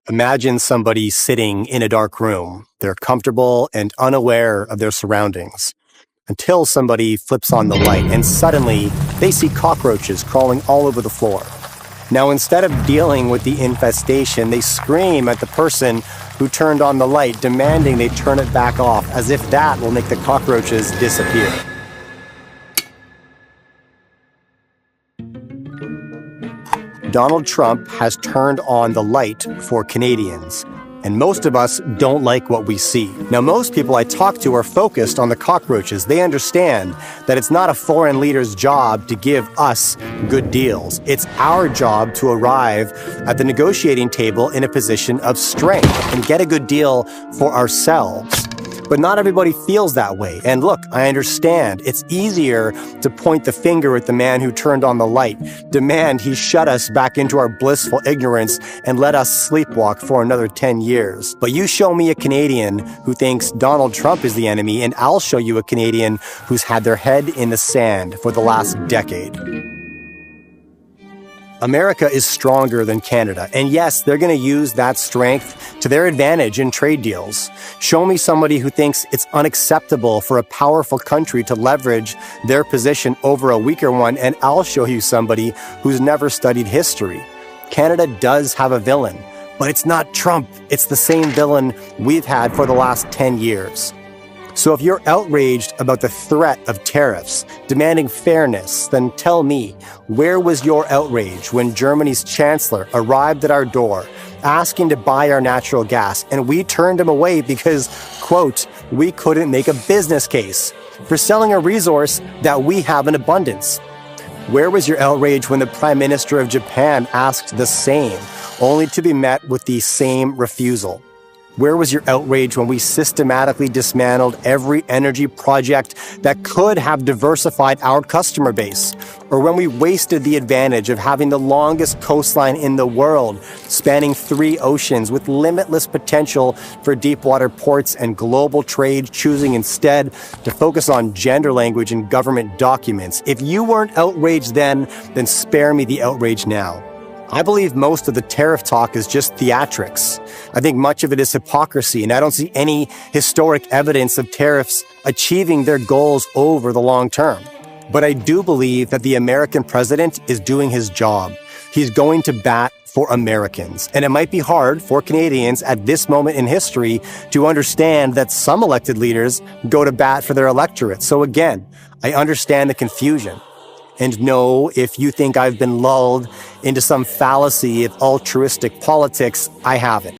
Imagine somebody sitting in a dark room. They're comfortable and unaware of their surroundings until somebody flips on the light and suddenly they see cockroaches crawling all over the floor. Now, instead of dealing with the infestation, they scream at the person who turned on the light, demanding they turn it back off, as if that will make the cockroaches disappear. Donald Trump has turned on the light for Canadians, and most of us don't like what we see. Now, most people I talk to are focused on the cockroaches. They understand that it's not a foreign leader's job to give us good deals. It's our job to arrive at the negotiating table in a position of strength and get a good deal for ourselves. But not everybody feels that way. And look, I understand. It's easier to point the finger at the man who turned on the light, demand he shut us back into our blissful ignorance and let us sleepwalk for another 10 years. But you show me a Canadian who thinks Donald Trump is the enemy, and I'll show you a Canadian who's had their head in the sand for the last decade. America is stronger than Canada, and yes, they're going to use that strength to their advantage in trade deals. Show me somebody who thinks it's unacceptable for a powerful country to leverage their position over a weaker one, and I'll show you somebody who's never studied history. Canada does have a villain, but it's not Trump. It's the same villain we've had for the last 10 years. So if you're outraged about the threat of tariffs, demanding fairness, then tell me, where was your outrage when Germany's chancellor arrived at our door asking to buy our natural gas and we turned him away because, quote, we couldn't make a business case for selling a resource that we have in abundance? Where was your outrage when the Prime Minister of Japan asked the same, only to be met with the same refusal? Where was your outrage when we systematically dismantled every energy project that could have diversified our customer base? Or when we wasted the advantage of having the longest coastline in the world, spanning 3 oceans with limitless potential for deep-water ports and global trade, choosing instead to focus on gender language in government documents? If you weren't outraged then spare me the outrage now. I believe most of the tariff talk is just theatrics. I think much of it is hypocrisy, and I don't see any historic evidence of tariffs achieving their goals over the long term. But I do believe that the American president is doing his job. He's going to bat for Americans. And it might be hard for Canadians at this moment in history to understand that some elected leaders go to bat for their electorate. So again, I understand the confusion. And no, if you think I've been lulled into some fallacy of altruistic politics, I haven't.